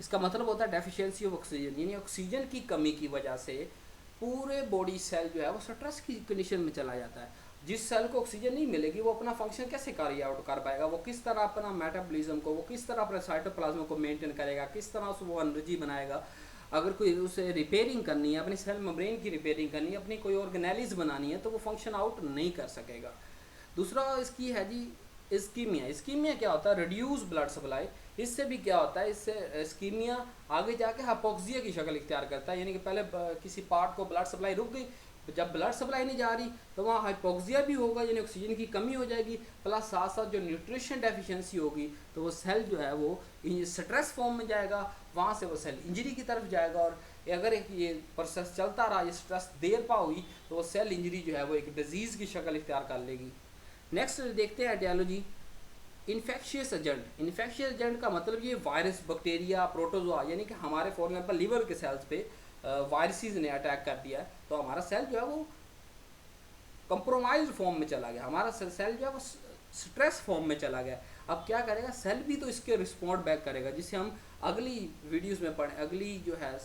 इसका मतलब होता है डेफिशिएंसी ऑफ ऑक्सीजन, यानी ऑक्सीजन की कमी की वजह से पूरे बॉडी सेल जो है वो स्ट्रेस की कंडीशन में चला जाता है। जिस सेल को ऑक्सीजन नहीं मिलेगी वो अपना फंक्शन कैसे कैरी आउट कर पाएगा, वो किस तरह अपना मेटाबॉलिज्म को, वो किस तरह अपने साइटोप्लाज्म को मेंटेन करेगा, किस तरह से वो एनर्जी बनाएगा। अगर कोई उसे रिपेयरिंग करनी है, अपनी सेल मेम्ब्रेन की रिपेयरिंग करनी है, अपनी कोई ऑर्गेनेलिज बनानी है, तो वो फंक्शन आउट नहीं कर सकेगा। दूसरा इसकी है जी इस्कीमिया। इस्कीमिया क्या होता है? Reduce blood supply. इससे भी क्या होता है, इससे इस्कीमिया आगे जाके हाइपोक्सिया की शक्ल इख्तियार करता है, यानी कि पहले किसी पार्ट को ब्लड सप्लाई रुक गई, जब ब्लड सप्लाई नहीं जा रही तो वहाँ हाइपोक्सिया भी होगा, यानी ऑक्सीजन की कमी हो जाएगी, प्लस साथ साथ जो न्यूट्रिशन डेफिशिएंसी होगी तो वो सेल जो है वो स्ट्रेस फॉर्म में जाएगा, वहाँ से वो सेल इंजरी की तरफ जाएगा। और अगर एक ये प्रोसेस चलता रहा, ये स्ट्रेस देर पा हुई, तो वो सेल इंजरी जो है वो एक डिजीज़ की शक्ल इख्तियार कर लेगी। नेक्स्ट देखते हैं aetiology, infectious agent. Infectious agent का मतलब ये वायरस, बैक्टीरिया, प्रोटोजोआ, यानी कि हमारे फॉर एग्जाम्पल लीवर के सेल्स पे वायरसेस ने अटैक कर दिया है तो हमारा सेल जो है वो कंप्रोमाइज्ड फॉर्म में चला गया, हमारा सेल जो है वो स्ट्रेस फॉर्म में चला गया। अब क्या करेगा सेल भी, तो इसके रिस्पॉन्ड बैक करेगा, जिसे हम अगली वीडियोस में पढ़ें, अगली जो है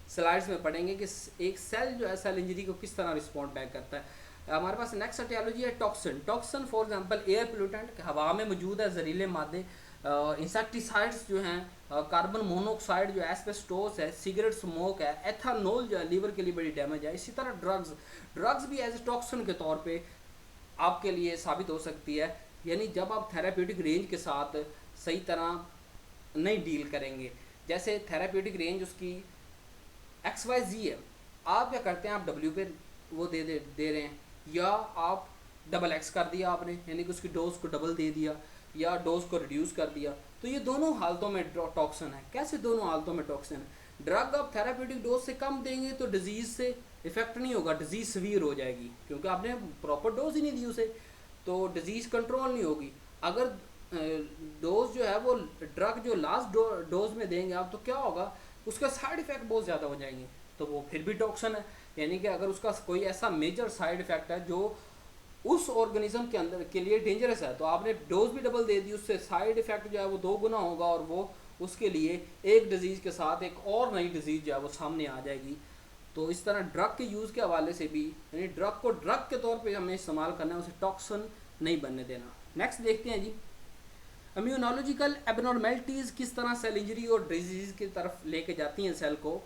स्लाइड्स में पढ़ेंगे कि एक सेल जो है सेल इंजरी को किस तरह रिस्पॉन्ड बैक करता है। हमारे पास नेक्स्ट एटियोलॉजी है toxin. Toxin for example air pollutant, हवा में मौजूद है जहरीले मादे, इंसेक्टिसाइड्स जो हैं, कार्बन मोनोऑक्साइड जो एस्बेस्टोस है, सिगरेट स्मोक है, एथेनॉल जो है लीवर के लिए बड़ी डैमेज है। इसी तरह ड्रग्स भी एज ए टॉक्सिन के तौर पे आपके लिए साबित हो सकती है, यानी जब आप थेराप्यूटिक रेंज के साथ सही तरह नहीं डील करेंगे। जैसे थेराप्यूटिक रेंज उसकी XYZ है, आप क्या करते हैं, आप W पे वो दे रहे हैं, या आप डबल X कर दिया आपने, यानी कि उसकी डोज को डबल दे दिया या डोज को रिड्यूस कर दिया, तो ये दोनों हालतों में टॉक्सिन है। कैसे दोनों हालतों में टॉक्सिन है? ड्रग आप थेराप्यूटिक डोज से कम देंगे तो डिजीज़ से इफेक्ट नहीं होगा, डिजीज़ सीवियर हो जाएगी, क्योंकि आपने प्रॉपर डोज ही नहीं दी उसे, तो डिजीज़ कंट्रोल नहीं होगी। अगर डोज जो है वो ड्रग जो लास्ट डोज में देंगे आप, तो क्या होगा, उसका साइड इफ़ेक्ट बहुत ज़्यादा हो जाएंगे, तो वो फिर भी टॉक्सिन है। यानी कि अगर उसका कोई ऐसा मेजर साइड इफ़ेक्ट है जो उस ऑर्गेनिज्म के अंदर के लिए डेंजरस है, तो आपने डोज भी डबल दे दी, उससे साइड इफ़ेक्ट जो है वो 2 गुना होगा, और वो उसके लिए एक डिज़ीज़ के साथ एक और नई डिज़ीज़ जो है वो सामने आ जाएगी। तो इस तरह ड्रग के यूज़ के हवाले से भी, यानी ड्रग को ड्रग के तौर पे हमें इस्तेमाल करना है, उसे टॉक्सिन नहीं बनने देना। नेक्स्ट देखते हैं जी, इम्यूनोलॉजिकल एबनॉर्मेलिटीज़ किस तरह सेल इंजरी और डिजीज़ की तरफ लेके जाती हैं सेल को।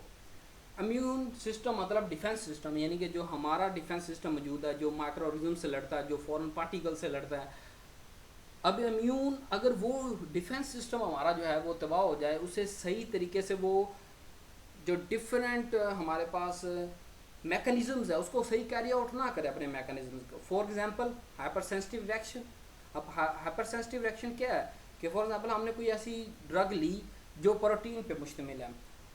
इम्यून सिस्टम मतलब डिफेंस सिस्टम, यानी कि जो हमारा डिफेंस सिस्टम मौजूद है, जो माइक्रो ऑर्गेनिज्म से लड़ता है, जो फॉरेन पार्टिकल से लड़ता है। अब इम्यून, अगर वो डिफेंस सिस्टम हमारा जो है वो तबाह हो जाए, उसे सही तरीके से वो जो डिफरेंट हमारे पास मैकेनिज़म्स है उसको सही कैरी आउट ना करे अपने मैकेनिज़म्स को। For example hyper sensitive reaction. अब हाइपर सेंसिटिव रिएक्शन क्या है कि फॉर एग्जांपल हमने कोई ऐसी ड्रग ली जो प्रोटीन पे मुश्तमिल है,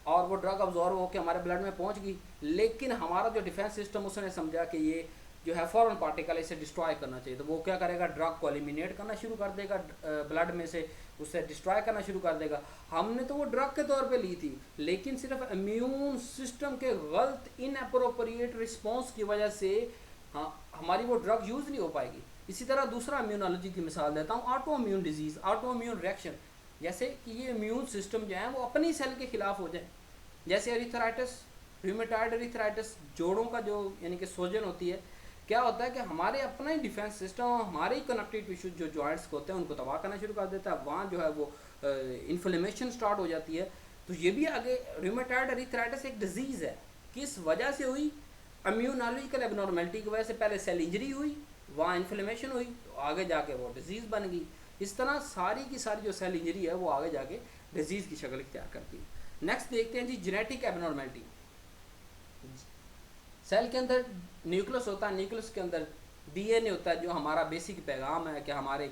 और वो ड्रग अब्जॉर्व होकर हमारे ब्लड में पहुंच गई, लेकिन हमारा जो डिफेंस सिस्टम उसने समझा कि ये जो है फॉरेन पार्टिकल, इसे डिस्ट्रॉय करना चाहिए, तो वो क्या करेगा, ड्रग को एलिमिनेट करना शुरू कर देगा ब्लड में से, उसे डिस्ट्रॉय करना शुरू कर देगा। हमने तो वो ड्रग के तौर पे ली थी, लेकिन सिर्फ इम्यून सिस्टम के गलत इनअप्रोप्रिएट रिस्पॉन्स की वजह से हमारी वो ड्रग यूज़ नहीं हो पाएगी। इसी तरह दूसरा इम्यूनोलॉजी की मिसाल देता हूँ, auto immune disease, auto immune reaction, जैसे कि ये इम्यून सिस्टम जो है वो अपनी सेल के खिलाफ हो जाए, जैसे एरिथराइटिस, रूमेटॉइड एरिथराइटिस, जोड़ों का जो यानी कि सोजन होती है। क्या होता है कि हमारे अपना ही डिफेंस सिस्टम, हमारे ही कनेक्टिव टिश्यू जो जॉइंट्स होते हैं उनको तबाह करना शुरू कर देता है, वहाँ जो है वो इन्फ्लेमेशन स्टार्ट हो जाती है। तो ये भी आगे रूमेटॉइड एरिथराइटिस एक डिजीज़ है, किस वजह से हुई, इम्यूनोलॉजिकल एबनॉर्मेलिटी की वजह से। पहले सेल इंजरी हुई, वहाँ इन्फ्लेमेशन हुई, तो आगे जाके वो डिजीज़ बन गई। इस तरह सारी की सारी जो सेल इंजरी है वो आगे जाके डिजीज़ की शक्ल इख्तियार करती है। नेक्स्ट देखते हैं जी, जेनेटिक एबनॉर्मेलिटी। सेल के अंदर न्यूक्लियस होता है, न्यूक्लियस के अंदर DNA होता है जो हमारा बेसिक पैगाम है कि हमारे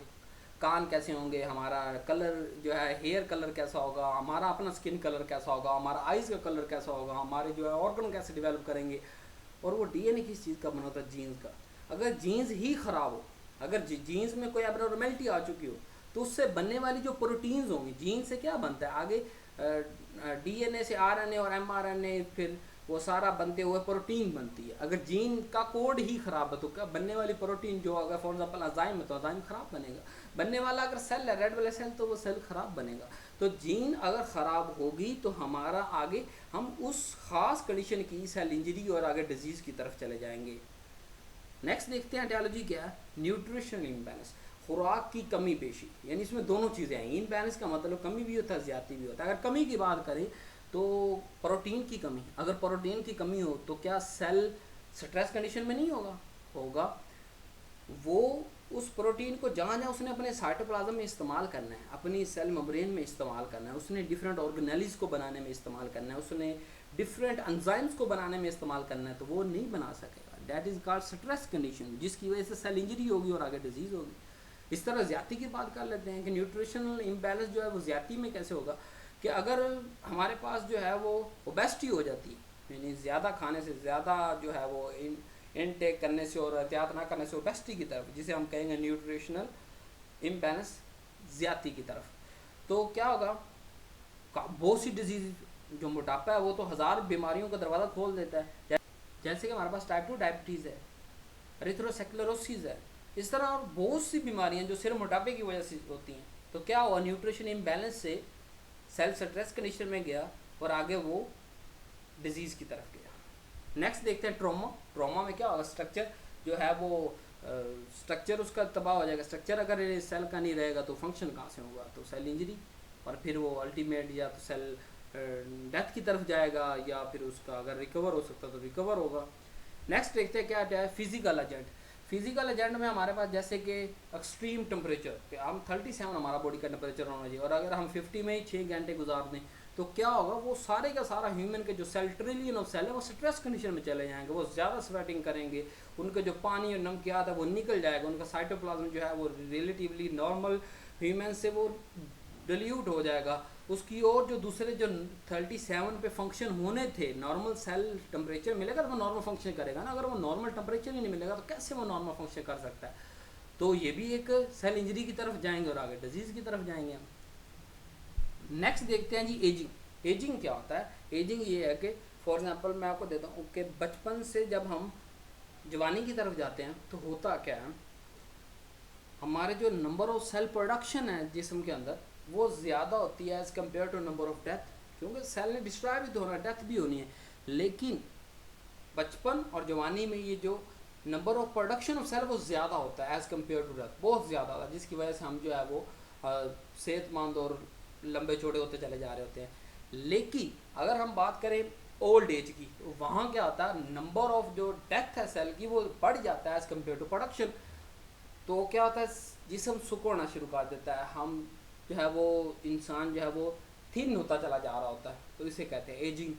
कान कैसे होंगे, हमारा कलर जो है हेयर कलर कैसा होगा, हमारा अपना स्किन कलर कैसा होगा, हमारा आइज़ का कलर कैसा होगा, हमारे जो है ऑर्गन कैसे डेवलप करेंगे। और वो DNA किस चीज़ का बना होता है, जीन्स का। अगर जीन्स ही ख़राब हो, अगर जीन्स में कोई एबनॉर्मेलिटी आ चुकी हो, तो उससे बनने वाली जो प्रोटीन्स होंगी, जीन्स से क्या बनता है आगे, DNA से RNA और mRNA, फिर वो सारा बनते हुए प्रोटीन बनती है। अगर जीन का कोड ही ख़राब है तो क्या बनने वाली प्रोटीन जो, अगर फॉर एग्जाम्पल अजाइम है तो अजाइम ख़राब बनेगा। बनने वाला अगर सेल है, रेड वाला सेल, तो वो सेल ख़राब बनेगा। तो जीन अगर ख़राब होगी तो हमारा आगे हम उस ख़ास कंडीशन की सेल इंजरी और आगे डिजीज़ की तरफ चले जाएंगे। नेक्स्ट देखते हैं एटियोलॉजी क्या है, न्यूट्रिशन इम्बैलेंस, खुराक की कमी पेशी। यानी इसमें दोनों चीज़ें हैं, इनबैलेंस का मतलब कमी भी होता है, ज़्यादती भी होता है। अगर कमी की बात करें तो प्रोटीन की कमी, अगर प्रोटीन की कमी हो तो क्या सेल स्ट्रेस कंडीशन में नहीं होगा, होगा। वो उस प्रोटीन को जहाँ जहाँ उसने अपने साइटोप्लाज्म में इस्तेमाल करना है, अपनी सेल मेम्ब्रेन में इस्तेमाल करना है, उसने डिफरेंट ऑर्गेनेल्स को बनाने में इस्तेमाल करना है, उसने डिफरेंट एंजाइम्स को बनाने में इस्तेमाल करना है, तो वो नहीं बना सकेगा। That is called stress condition, जिसकी वजह से सेल इंजरी होगी और आगे डिजीज़ होगी। इस तरह ज़्यादती की बात कर लेते हैं कि न्यूट्रिशनल इम्बैलेंस जो है वो ज़्यादती में कैसे होगा, कि अगर हमारे पास जो है वो ओबेसिटी हो जाती है, यानी ज़्यादा खाने से, ज़्यादा जो है वो इनटेक करने से और एहतियात ना करने से ओबेसिटी की तरफ, जिसे हम कहेंगे न्यूट्रिशनल इम्बैलेंस, ज़्यादती की तरफ, तो क्या होगा, बहुत सी डिजीज़, जो मोटापा है वो तो हज़ार बीमारियों का दरवाज़ा खोल देता है, जैसे कि हमारे पास टाइप 2 डायबिटीज़ है, एरिथ्रोसेक्लेरोसिस है, इस तरह और बहुत सी बीमारियां जो सिर्फ मोटापे की वजह से होती हैं। तो क्या हुआ, न्यूट्रिशन इम्बैलेंस से सेल स्ट्रेस कंडीशन में गया और आगे वो डिजीज़ की तरफ गया। नेक्स्ट देखते हैं ट्रॉमा। ट्रॉमा में क्या होगा, स्ट्रक्चर जो है वो स्ट्रक्चर उसका तबाह हो जाएगा। स्ट्रक्चर अगर सेल का नहीं रहेगा तो फंक्शन कहाँ से होगा, तो सेल इंजरी, और फिर वो अल्टीमेट या तो सेल डेथ की तरफ जाएगा, या फिर उसका अगर रिकवर हो सकता तो रिकवर होगा। नेक्स्ट देखते हैं क्या है फिजिकल एजेंट। फिजिकल एजेंट में हमारे पास जैसे कि एक्सट्रीम टेम्परेचर, कि हम 37 हमारा बॉडी का टेम्परेचर होना चाहिए, और अगर हम 50 में ही 6 घंटे गुजार दें तो क्या होगा, वो सारे का सारा ह्यूमन के जो सेल, ट्रिलियन ऑफ सेल है, वो स्ट्रेस कंडीशन में चले जाएंगे, वो ज़्यादा स्वेटिंग करेंगे, उनके जो पानी और नमकियात है वो निकल जाएगा, उनका साइटोप्लाज्म जो है वो रिलेटिवली नॉर्मल ह्यूमन से वो डिल्यूट हो जाएगा उसकी, और जो दूसरे जो 37 पे फंक्शन होने थे, नॉर्मल सेल टेम्परेचर मिलेगा तो वो नॉर्मल फंक्शन करेगा ना, अगर वो नॉर्मल टेम्परेचर ही नहीं मिलेगा तो कैसे वो नॉर्मल फंक्शन कर सकता है। तो ये भी एक सेल इंजरी की तरफ जाएंगे और आगे डिजीज़ की तरफ जाएंगे हम। नेक्स्ट देखते हैं जी एजिंग। एजिंग क्या होता है, एजिंग ये है कि फॉर एग्जांपल मैं आपको देता हूँ कि बचपन से जब हम जवानी की तरफ जाते हैं तो होता क्या है, हमारे जो नंबर ऑफ सेल प्रोडक्शन है जिस्म के अंदर वो ज़्यादा होती है as compare to number of death, क्योंकि सेल ने डिस्ट्रॉय भी तो होना है, डेथ भी होनी है, लेकिन बचपन और जवानी में ये जो number of production of cell वो ज़्यादा होता है एज़ कम्पेयर टू डेथ, बहुत ज़्यादा होता है, जिसकी वजह से हम जो है वो सेहतमंद और लंबे चौड़े होते चले जा रहे होते हैं। लेकिन अगर हम बात करें ओल्ड एज की, तो वहाँ क्या होता है, नंबर ऑफ जो डेथ है सेल की वो बढ़ जाता है एज़ कम्पेयर टू प्रोडक्शन। तो क्या होता है, जिसम सुकड़ना शुरू कर देता है, हम जो है वो इंसान जो है वो थिन होता चला जा रहा होता है, तो इसे कहते हैं एजिंग।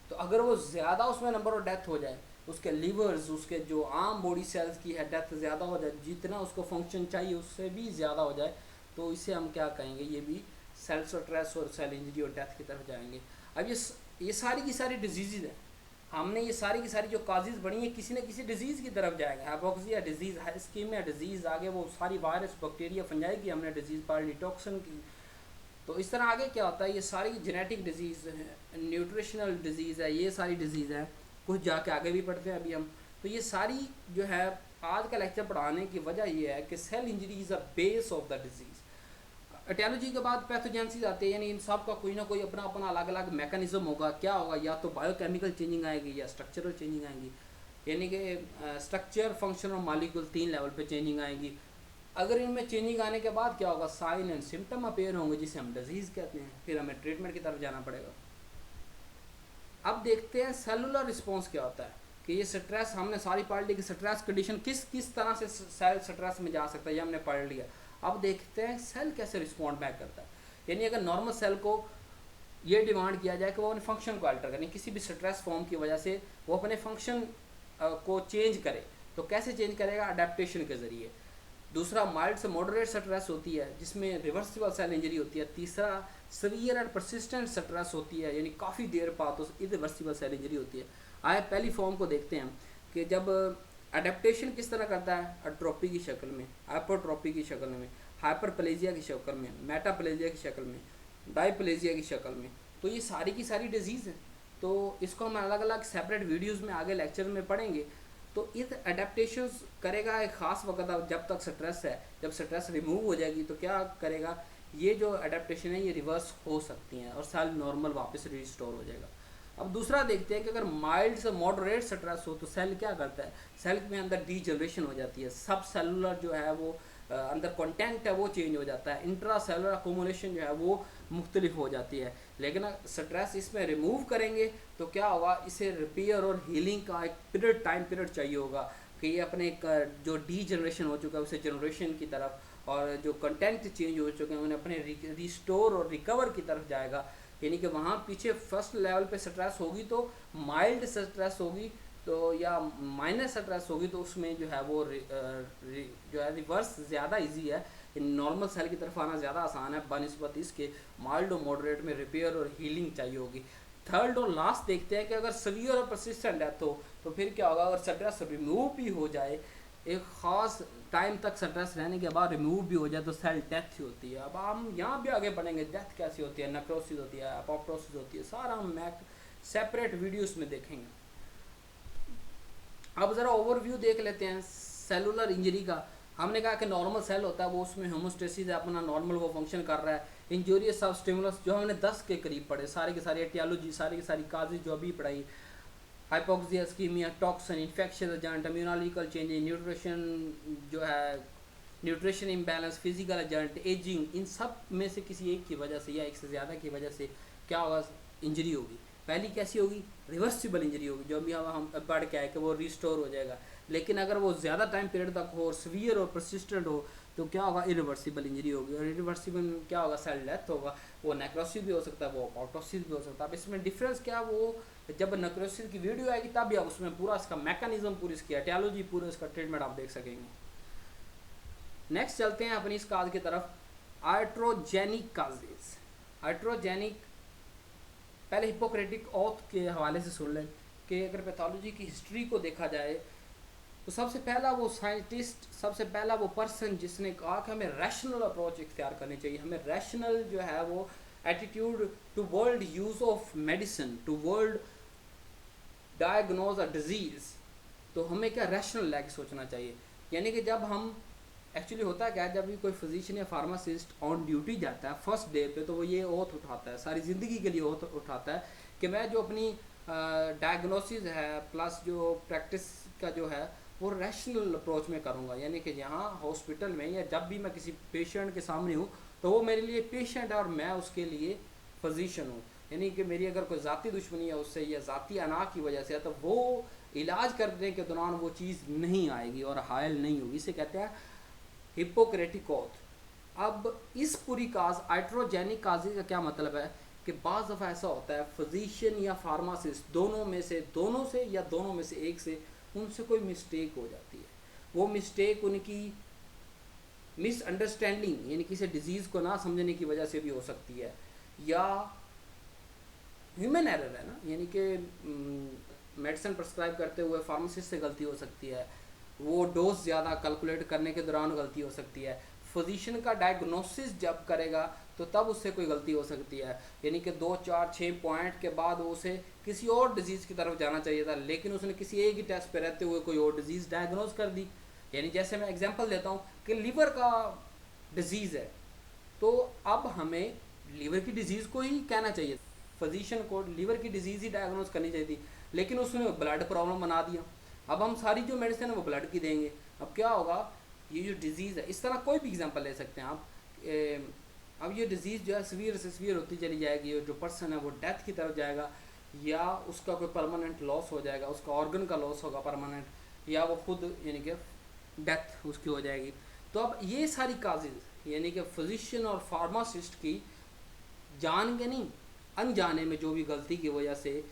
तो अगर वो ज़्यादा उसमें नंबर ऑफ डेथ हो जाए, उसके लीवर्स, उसके जो आम बॉडी सेल्स की है डेथ ज़्यादा हो जाए, जितना उसको फंक्शन चाहिए उससे भी ज़्यादा हो जाए, तो इसे हम क्या कहेंगे, ये भी सेल स्ट्रेस और सेल इंजरी और डेथ की तरफ जाएंगे। अब ये सारी की सारी डिजीज़ है, हमने ये सारी की सारी जो काजेज़ बनी है किसी न किसी डिजीज़ की तरफ जाएंगे। हाइपोक्सिया डिजीज़, हाइस्कीमिया डिजीज़, आगे वो सारी वायरस बैक्टीरिया फंजाई की हमने डिजीज़ पाली, टॉक्सिन की। तो इस तरह आगे क्या होता है, ये सारी जेनेटिक डिजीज़ है, न्यूट्रिशनल डिजीज़ है, ये सारी डिजीज़ है, कुछ जाके आगे भी पढ़ते हैं अभी हम। तो ये सारी जो है आज का लेक्चर पढ़ाने की वजह ये है कि cell injury is a base of the disease. Aetiology के बाद पैथोजेंसिस आते हैं, यानी इन सब का कोई ना कोई अपना अपना अलग अलग मैकेनिज्म होगा। क्या होगा, या तो बायोकेमिकल चेंजिंग आएगी या स्ट्रक्चरल चेंजिंग आएगी, यानी कि स्ट्रक्चर, फंक्शन और मॉलिक्यूल 3 लेवल पे चेंजिंग आएगी। अगर इनमें चेंजिंग आने के बाद क्या होगा, साइन एंड सिम्टम अपेयर होंगे, जिसे हम डिजीज़ कहते हैं, फिर हमें ट्रीटमेंट की तरफ जाना पड़ेगा। अब देखते हैं सेलुलर रिस्पॉन्स क्या होता है, कि ये स्ट्रेस हमने सारी पढ़ ली कि स्ट्रेस कंडीशन किस किस तरह से सेल स्ट्रेस में जा सकता है, ये हमने पढ़ लिया। अब देखते हैं सेल कैसे रिस्पॉन्ड बैक करता है, यानी अगर नॉर्मल सेल को ये डिमांड किया जाए कि वो अपने फंक्शन को अल्टर करें, किसी भी स्ट्रेस फॉर्म की वजह से वो अपने फंक्शन को चेंज करे, तो कैसे चेंज करेगा, अडेप्टेशन के ज़रिए। दूसरा माइल्ड से मॉडरेट स्ट्रेस होती है जिसमें रिवर्सिबल सेल इंजरी होती है। तीसरा सीवियर एंड परसिस्टेंट स्ट्रेस होती है, यानी काफ़ी देर बाद तो इरिवर्सिबल सेल इंजरी होती है। आए पहली फॉर्म को देखते हैं कि जब अडेप्टेशन किस तरह करता है, अट्रोपी की शक्ल में, हाइपरट्रोपी की शक्ल में, हाइपरप्लेजिया की शक्ल में, मेटाप्लेजिया की शक्ल में, डायप्लेजिया की शक्ल में। तो ये सारी की सारी डिजीज़ है, तो इसको हम अलग अलग सेपरेट वीडियोस में आगे लेक्चर में पढ़ेंगे। तो इस अडेप्टेशंस करेगा एक ख़ास वक्त जब तक स्ट्रेस है, जब स्ट्रेस रिमूव हो जाएगी तो क्या करेगा, ये जो अडेप्टेशन है ये रिवर्स हो सकती हैं और सेल नॉर्मल वापस रिस्टोर हो जाएगा। अब दूसरा देखते हैं कि अगर माइल्ड से मॉडरेट स्ट्रेस हो तो सेल क्या करता है, सेल में अंदर डी जनरेशन हो जाती है, सब सेलुलर जो है वो अंदर कंटेंट है वो चेंज हो जाता है, इंट्रा सेलुलर अकोमोलेशन जो है वो मुख्तलिफ हो जाती है। लेकिन स्ट्रेस इसमें रिमूव करेंगे तो क्या होगा, इसे रिपेयर और हीलिंग का एक टाइम पीरियड चाहिए होगा। कि ये अपने जो डी जनरेशन हो चुका है उसे जनरेशन की तरफ, और जो कंटेंट चेंज हो चुके हैं उन्हें अपने रिस्टोर और रिकवर की तरफ जाएगा। यानी कि वहाँ पीछे फर्स्ट लेवल पे स्ट्रेस होगी तो माइल्ड स्ट्रेस होगी, तो या माइनर स्ट्रेस होगी तो उसमें जो है वो जो है रिवर्स ज़्यादा इजी है, नॉर्मल सेल की तरफ आना ज़्यादा आसान है बनस्बत इसके माइल्ड और मॉडरेट में रिपेयर और हीलिंग चाहिए होगी। थर्ड और लास्ट देखते हैं कि अगर सीवियर और परसिस्टेंट डेथ हो तो फिर क्या होगा। अगर स्ट्रेस रिमूव भी हो जाए, एक ख़ास टाइम तक स्ट्रेस रहने के बाद रिमूव भी हो जाए तो सेल डेथ होती है। अब हम यहाँ भी आगे बढ़ेंगे, डेथ कैसी होती है, नेक्रोसिस होती है, अपोप्टोसिस होती है, सारा हम सेपरेट वीडियोस में देखेंगे। अब ज़रा ओवरव्यू देख लेते हैं सेलुलर इंजरी का। हमने कहा कि नॉर्मल सेल होता है वो, उसमें होमोस्टेसिस है, अपना नॉर्मल वो फंक्शन कर रहा है। इंजूरियस सब स्टिमुलस जो हमने 10 के करीब पढ़े, सारे के सारे एटियोलॉजी, सारी की सारी काजेज जो अभी पढ़ाई, hypoxia, ischaemia, toxin, infection agent, immunological change, nutrition जो है, nutrition imbalance, physical agent, ageing, इन सब में से किसी एक की वजह से या एक से ज़्यादा की वजह से क्या होगा, इंजरी होगी। पहली कैसी होगी, रिवर्सिबल इंजरी होगी, जो अभी हम पढ़ के आए कि वो रिस्टोर हो जाएगा। लेकिन अगर वो ज़्यादा टाइम पीरियड तक हो और सीवियर और परसिस्टेंट हो तो क्या होगा, इरिवर्सिबल इंजरी होगी। और इरिवर्सिबल क्या होगा, सेल डेथ होगा। वो नेक्रोसिस भी हो सकता है, वो अपोप्टोसिस भी हो सकता है। अब इसमें डिफरेंस क्या, वो जब नेक्रोसिस की वीडियो आएगी तब भी आप उसमें पूरा इसका मैकेनिज्म, पूरी इसकी एटियोलॉजी, पूरा इसका ट्रीटमेंट आप देख सकेंगे। नेक्स्ट चलते हैं अपनी इस काज की तरफ, आर्ट्रोजेनिक काजेज। आर्ट्रोजेनिक, पहले हिपोक्रेटिक ऑथ के हवाले से सुन लें कि अगर पैथोलॉजी की हिस्ट्री को देखा जाए तो सबसे पहला वो साइंटिस्ट, सबसे पहला वो पर्सन जिसने कहा कि हमें रैशनल अप्रोच इख्तियार करनी चाहिए, हमें रैशनल जो है वो attitude toward use of medicine, toward diagnose a disease, तो हमें क्या रैशनल लेके सोचना चाहिए। यानी कि जब हम एक्चुअली होता है क्या, जब भी कोई फिजिशियन या फार्मासिस्ट ऑन ड्यूटी जाता है फर्स्ट डे पे तो वो ये ओथ उठाता है, सारी ज़िंदगी के लिए ओथ उठाता है कि मैं जो अपनी डायग्नोसिस है प्लस जो प्रैक्टिस का जो है वो रैशनल अप्रोच में करूँगा। यानी कि यहाँ हॉस्पिटल में या जब भी मैं किसी पेशेंट के सामने हूँ तो वो मेरे लिए पेशेंट है और मैं उसके लिए फिजिशियन हूँ। यानी कि मेरी अगर कोई ज़ाती दुश्मनी है उससे या ज़ाती अना की वजह से है तो वो इलाज करने के दौरान वो चीज़ नहीं आएगी और हायल नहीं होगी। इसे कहते हैं हिपोक्रेटिक ऑथ। अब इस पूरी काज आइट्रोजेनिक काजी का क्या मतलब है कि बाज़ दफ़ा ऐसा होता है फिजिशियन या फार्मासिस्ट दोनों से या दोनों में से एक से उनसे कोई मिस्टेक हो जाती है। वो मिस्टेक उनकी मिसअंडरस्टैंडिंग यानी किसी डिजीज़ को ना समझने की वजह से भी हो सकती है, या ह्यूमन एरर है ना, यानी कि मेडिसिन प्रिस्क्राइब करते हुए फार्मासिस्ट से गलती हो सकती है, वो डोज ज़्यादा कैलकुलेट करने के दौरान गलती हो सकती है, फिजिशियन का डायग्नोसिस जब करेगा तो तब उससे कोई गलती हो सकती है। यानी कि 2 4 6 पॉइंट के बाद उसे किसी और डिजीज़ की तरफ जाना चाहिए था लेकिन उसने किसी एक ही टेस्ट पे रहते हुए कोई और डिजीज़ डायग्नोज कर दी। यानी जैसे मैं एग्जांपल देता हूँ कि लीवर का डिजीज़ है तो अब हमें लीवर की डिजीज़ को ही कहना चाहिए, फिजिशियन को लीवर की डिजीज़ ही डायग्नोज करनी चाहिए थी, लेकिन उसने ब्लड प्रॉब्लम बना दिया। अब हम सारी जो मेडिसिन है वो ब्लड की देंगे। अब क्या होगा, ये जो डिजीज़ है, इस तरह कोई भी एग्जांपल ले सकते हैं आप। अब ये डिज़ीज़ जो है सीवियर से सीवियर होती चली जाएगी और जो पर्सन है वो डेथ की तरफ जाएगा, या उसका कोई परमानेंट लॉस हो जाएगा, उसका ऑर्गन का लॉस होगा परमानेंट, या वो खुद यानी कि डेथ उसकी हो जाएगी। तो अब ये सारी काजेज़ यानी कि फिजिशियन और फार्मासिस्ट की जान के नहीं अनजाने में जो भी गलती की वजह से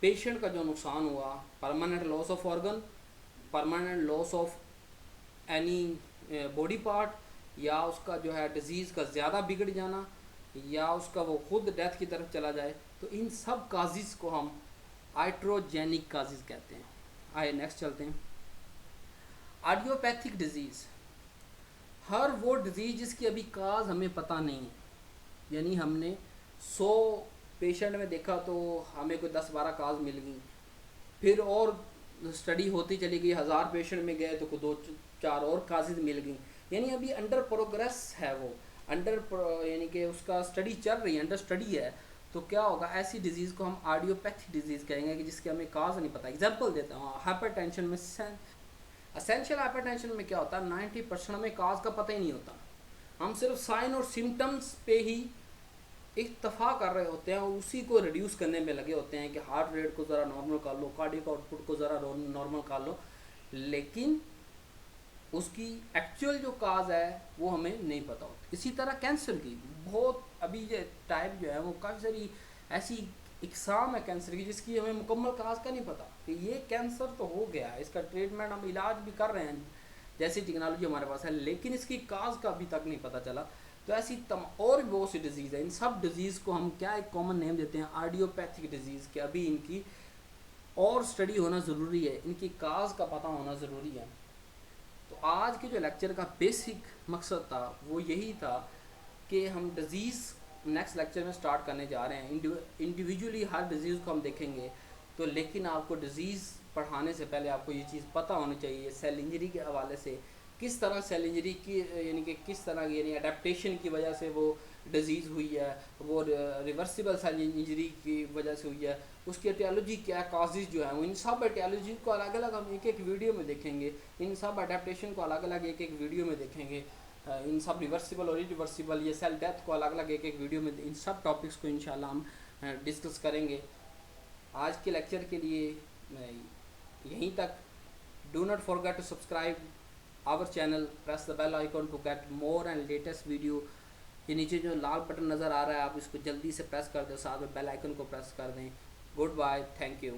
पेशेंट का जो नुकसान हुआ, permanent loss of organ, permanent loss of any body part, या उसका जो है डिजीज़ का ज़्यादा बिगड़ जाना, या उसका वो खुद डेथ की तरफ चला जाए, तो इन सब काजेज़ को हम आइट्रोजेनिक काजेज़ कहते हैं। आइए नेक्स्ट चलते हैं। आइडियोपैथिक डिजीज़, हर वो डिजीज़ जिसकी अभी काज हमें पता नहीं है, यानी हमने 100 पेशेंट में देखा तो हमें कोई 10-12 काज मिल गई, फिर और स्टडी होती चली गई, 1000 पेशेंट में गए तो कोई 2-4 और काजेज मिल गई। यानी अभी अंडर प्रोग्रेस है वो, यानी कि उसका स्टडी चल रही है, अंडर स्टडी है। तो क्या होगा, ऐसी डिजीज़ को हम आइडियोपैथिक डिजीज़ कहेंगे कि जिसके हमें काज नहीं पता। एग्जांपल देता हूँ, हाइपरटेंशन में एसेंशियल हाइपरटेंशन में क्या होता है, 90% हमें काज का पता ही नहीं होता, हम सिर्फ साइन और सिम्टम्स पे ही इत्तफा कर रहे होते हैं और उसी को रिड्यूस करने में लगे होते हैं कि हार्ट रेट को ज़रा नॉर्मल कर लो, कार्डियक आउटपुट को ज़रा नॉर्मल कर लो, लेकिन उसकी एक्चुअल जो काज है वो हमें नहीं पता होती। इसी तरह कैंसर की बहुत अभी ये टाइप जो है वो काफ़ी सारी ऐसी इकसाम है कैंसर की जिसकी हमें मुकम्मल काज का नहीं पता कि ये कैंसर तो हो गया है, इसका ट्रीटमेंट हम इलाज भी कर रहे हैं जैसी टेक्नोलॉजी हमारे पास है, लेकिन इसकी काज का अभी तक नहीं पता चला। तो ऐसी और भी बहुत सी डिजीज़ है, इन सब डिजीज़ को हम क्या एक कॉमन नेम देते हैं आर्डियोपैथिक डिजीज़ के। अभी इनकी और स्टडी होना ज़रूरी है, इनकी काज का पता होना ज़रूरी है। तो आज के जो लेक्चर का बेसिक मकसद था वो यही था कि हम डिज़ीज़ नेक्स्ट लेक्चर में स्टार्ट करने जा रहे हैं। इंडिविजुअली हर डिज़ीज़ को हम देखेंगे, तो लेकिन आपको डिज़ीज़ पढ़ाने से पहले आपको ये चीज़ पता होनी चाहिए सेल इंजरी के हवाले से किस तरह सेल इंजरी की यानी कि किस तरह यानी अडेप्टेशन की वजह से वो डिज़ीज़ हुई है, वो रिवर्सिबल सेल इंजरी की वजह से हुई है, उसकी एटियोलॉजी क्या काजेज़ जो है वो इन सब एटियोलॉजी को अलग अलग हम एक एक वीडियो में देखेंगे, इन सब अडेप्टेशन को अलग अलग एक एक वीडियो में देखेंगे, इन सब रिवर्सिबल और इरिवर्सिबल ये सेल डेथ को अलग अलग एक एक वीडियो में इन सब टॉपिक्स को इंशाल्लाह हम डिस्कस करेंगे। आज के लेक्चर के लिए यहीं तक। Do not forget to subscribe our channel, press the bell icon to get more and latest video. ये नीचे जो लाल बटन नज़र आ रहा है आप इसको जल्दी से प्रेस कर दें, साथ में बेल आइकन को प्रेस कर दें। Good bye, thank you.